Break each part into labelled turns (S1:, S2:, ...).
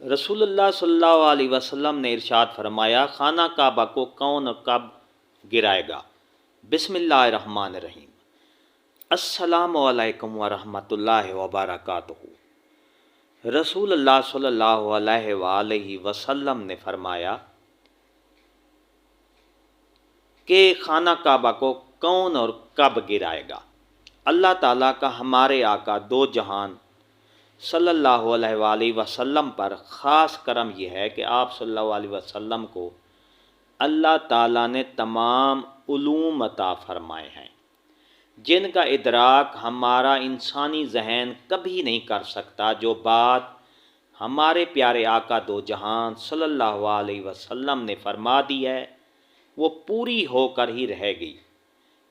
S1: रसूल अल्लाह सल्लल्लाहु अलैहि वसल्लम ने इरशाद फरमाया, खाना काबा को कौन और कब गिराएगा। बिस्मिल्लाहिर्रहमानिर्रहीम। अस्सलामु अलैकुम व रहमतुल्लाहि व बरकातुहू। रसूल अल्लाह सल्लल्लाहु अलैहि वसल्लम ने फरमाया कि खाना काबा को कौन और कब गिराएगा। अल्लाह ताला का हमारे आका दो जहान सल्लल्लाहु अलैहि वसल्लम पर ख़ास करम यह है कि आप सल्लल्लाहु अलैहि वसल्लम को अल्लाह ताला ने तमाम उलूम अता फरमाए हैं जिनका इदराक हमारा इंसानी जहन कभी नहीं कर सकता। जो बात हमारे प्यारे आका दो जहान सल्लल्लाहु अलैहि वसल्लम ने फरमा दी है वो पूरी होकर ही रह गई।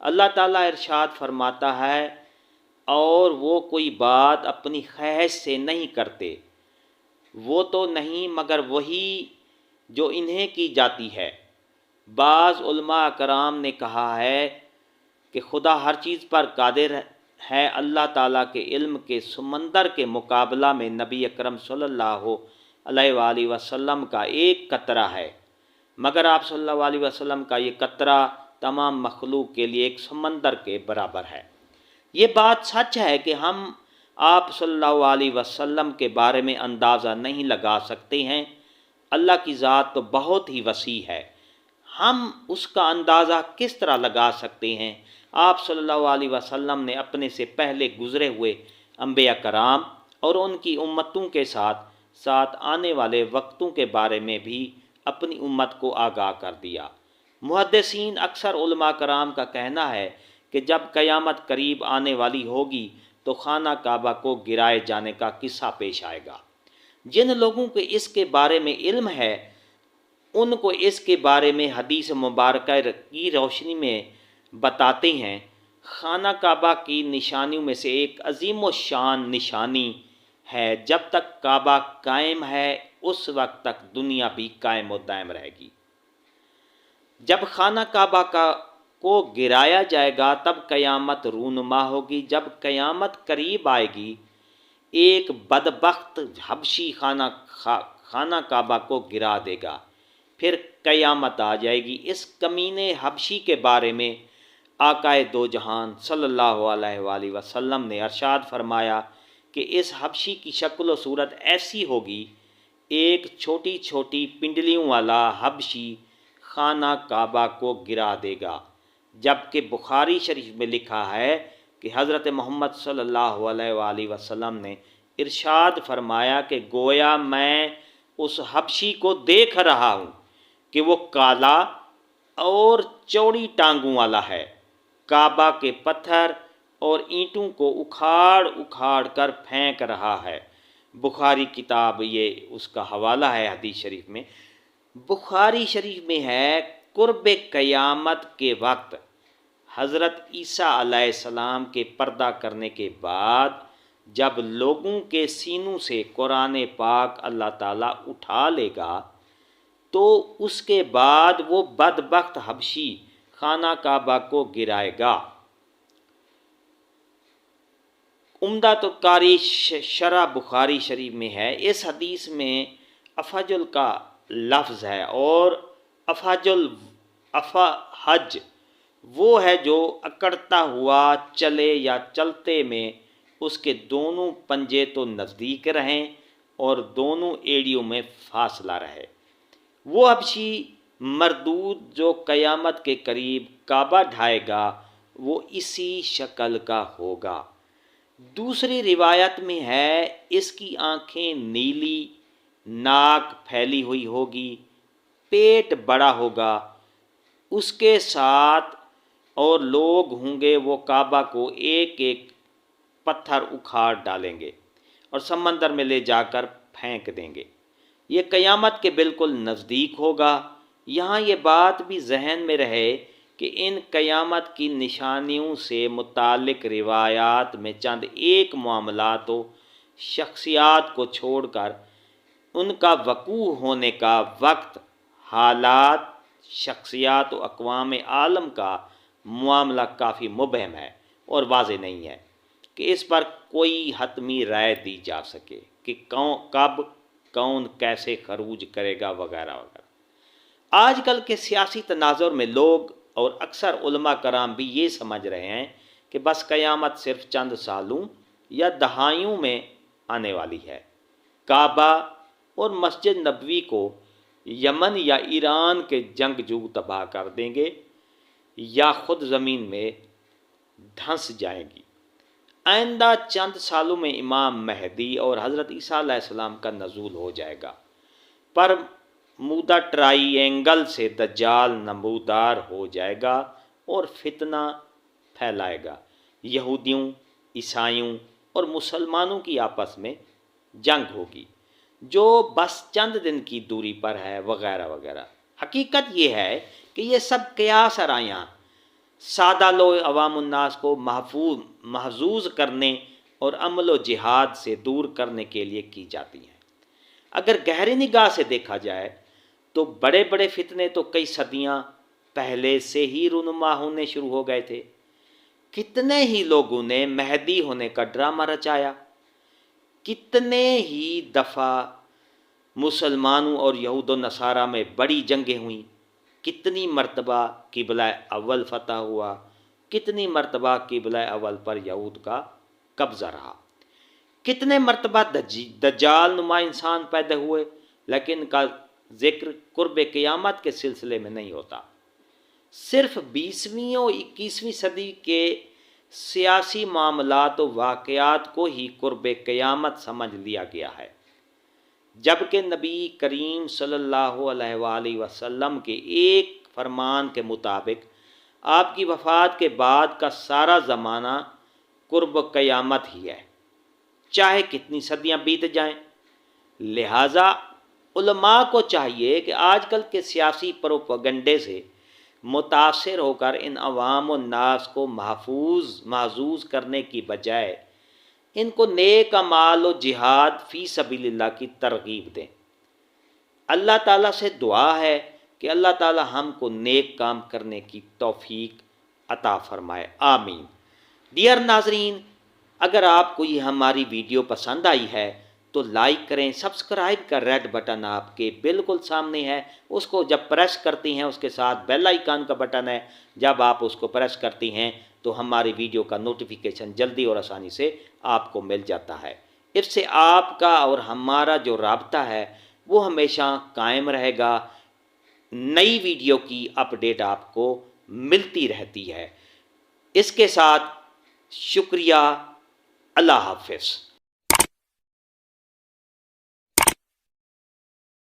S1: अल्लाह ताला इरशाद फरमाता है, और वो कोई बात अपनी ख्वाहिश से नहीं करते, वो तो नहीं मगर वही जो इन्हें की जाती है। बाज़ उलमा कराम ने कहा है कि खुदा हर चीज़ पर कादिर है। अल्लाह ताला के इल्म के समंदर के मुकाबला में नबी अकरम सल्लल्लाहु अलैहि वसल्लम का एक कतरा है, मगर आप सल्लल्लाहु अलैहि वसल्लम का ये कतरा तमाम मखलूक के लिए एक समंदर के बराबर है। ये बात सच है कि हम आप सल्लल्लाहु अलैहि वसल्लम के बारे में अंदाज़ा नहीं लगा सकते हैं। अल्लाह की ज़ात तो बहुत ही वसी है, हम उसका अंदाज़ा किस तरह लगा सकते हैं। आप सल्लल्लाहु अलैहि वसल्लम ने अपने से पहले गुज़रे हुए अंबिया कराम और उनकी उम्मतों के साथ साथ आने वाले वक्तों के बारे में भी अपनी उम्मत को आगाह कर दिया। मुहद्दिसीन अक्सर उलमा कराम का कहना है कि जब क़यामत करीब आने वाली होगी तो खाना काबा को गिराए जाने का किस्सा पेश आएगा। जिन लोगों को इसके बारे में इल्म है उनको इसके बारे में हदीस मुबारक की रोशनी में बताते हैं। खाना काबा की निशानियों में से एक अजीम शान निशानी है, जब तक काबा कायम है उस वक्त तक दुनिया भी कायम और दायम रहेगी। जब खाना काबा को गिराया जाएगा तब क़यामत रूनुमा होगी। जब क़यामत करीब आएगी एक बदबख्त हबशी खाना काबा को गिरा देगा, फिर क़यामत आ जाएगी। इस कमीने हबशी के बारे में आकाए दो जहान सल्लल्लाहु अलैहि वसल्लम ने इरशाद फरमाया कि इस हबशी की शक्ल व सूरत ऐसी होगी, एक छोटी छोटी पिंडलियों वाला हबशी खाना काबा को गिरा देगा। जबकि बुखारी शरीफ में लिखा है कि हज़रत मोहम्मद सल्लल्लाहु अलैहि वसल्लम ने इरशाद फरमाया कि गोया मैं उस हबशी को देख रहा हूँ कि वो काला और चौड़ी टांगों वाला है, काबा के पत्थर और ईंटों को उखाड़ उखाड़ कर फेंक रहा है। बुखारी किताब ये उसका हवाला है हदीस शरीफ में। बुखारी शरीफ में है, कुर्ब क़यामत के वक्त हज़रत ईसा अलैहिस्सलाम के पर्दा करने के बाद जब लोगों के सीनों से कुरान पाक अल्लाह ताला उठा लेगा तो उसके बाद वो बदबख्त हबशी खाना काबा को गिराएगा। उम्दा तो कारी शरह बुखारी शरीफ में है। इस हदीस में अफजुल का लफ्ज़ है और अफहज वो है जो अकड़ता हुआ चले या चलते में उसके दोनों पंजे तो नज़दीक रहें और दोनों एड़ियों में फासला रहे। वो हबशी मरदूद जो क़यामत के करीब काबा ढाएगा वो इसी शक्ल का होगा। दूसरी रिवायत में है, इसकी आँखें नीली, नाक फैली हुई होगी, पेट बड़ा होगा, उसके साथ और लोग होंगे। वो काबा को एक एक पत्थर उखाड़ डालेंगे और समंदर में ले जाकर फेंक देंगे। ये क़यामत के बिल्कुल नज़दीक होगा। यहाँ ये बात भी जहन में रहे कि इन क़यामत की निशानियों से मुतालिक रिवायात में चंद एक मामला तो शख्सियात को छोड़कर उनका वकू होने का वक्त, हालात, शख्सियात व अक़वाम आलम का मामला काफ़ी मुबहम है और वाज़ेह नहीं है कि इस पर कोई हतमी राय दी जा सके कि कब کون کیسے خروج کرے گا وغیرہ وغیرہ۔ آج کل کے سیاسی تناظر میں لوگ اور اکثر علماء کرام بھی یہ سمجھ رہے ہیں کہ بس قیامت صرف چند سالوں یا دہائیوں میں آنے والی ہے۔ کعبہ اور مسجد نبوی کو یمن یا ایران کے جنگجو تباہ کر دیں گے یا خود زمین میں دھنس جائیں گی۔ آئندہ چند سالوں میں امام مہدی اور حضرت عیسیٰ علیہ السلام کا نزول ہو جائے گا۔ پر مودا ٹرائی اینگل سے دجال نمودار ہو جائے گا اور فتنہ پھیلائے گا۔ یہودیوں، عیسائیوں اور مسلمانوں کی آپس میں جنگ ہوگی جو بس چند دن کی دوری پر ہے وغیرہ وغیرہ۔ حقیقت یہ ہے کہ یہ سب قیاس آرائیاں سادہ لو عوام الناس کو محظوظ کرنے اور عمل و جہاد سے دور کرنے کے لیے کی جاتی ہیں۔ اگر گہری نگاہ سے دیکھا جائے تو بڑے بڑے فتنے تو کئی صدیاں پہلے سے ہی رونما ہونے شروع ہو گئے تھے۔ کتنے ہی لوگوں نے مہدی ہونے کا ڈرامہ رچایا، کتنے ہی دفعہ مسلمانوں اور یہود و نصارہ میں بڑی جنگیں ہوئیں، کتنی مرتبہ قبلہ اول فتح ہوا، کتنی مرتبہ قبلہ اول پر یہود کا قبضہ رہا، کتنے مرتبہ دجال نما انسان پیدا ہوئے، لیکن ان کا ذکر قرب قیامت کے سلسلے میں نہیں ہوتا۔ صرف 20ویں اور 21ویں صدی کے سیاسی معاملات و واقعات کو ہی قرب قیامت سمجھ لیا گیا ہے، جبکہ نبی کریم صلی اللہ علیہ وآلہ وسلم کے ایک فرمان کے مطابق آپ کی وفات کے بعد کا سارا زمانہ قرب قیامت ہی ہے، چاہے کتنی صدیاں بیت جائیں۔ لہٰذا علماء کو چاہیے کہ آج کل کے سیاسی پروپیگنڈے سے متاثر ہو کر ان عوام الناس کو محظوظ کرنے کی بجائے ان کو نیک اعمال و جہاد فی سبیل اللہ کی ترغیب دیں۔ اللہ تعالیٰ سے دعا ہے کہ اللہ تعالیٰ ہم کو نیک کام کرنے کی توفیق عطا فرمائے، آمین۔ ڈیئر ناظرین، اگر آپ کو یہ ہماری ویڈیو پسند آئی ہے تو لائک کریں۔ سبسکرائب کا ریڈ بٹن آپ کے بالکل سامنے ہے، اس کو جب پریس کرتی ہیں اس کے ساتھ بیل آئیکن کا بٹن ہے، جب آپ اس کو پریس کرتی ہیں تو ہماری ویڈیو کا نوٹیفیکیشن جلدی اور آسانی سے آپ کو مل جاتا ہے۔ اس سے آپ کا اور ہمارا جو رابطہ ہے وہ ہمیشہ قائم رہے گا، نئی ویڈیو کی اپڈیٹ آپ کو ملتی رہتی ہے۔ اس کے ساتھ شکریہ، اللہ حافظ۔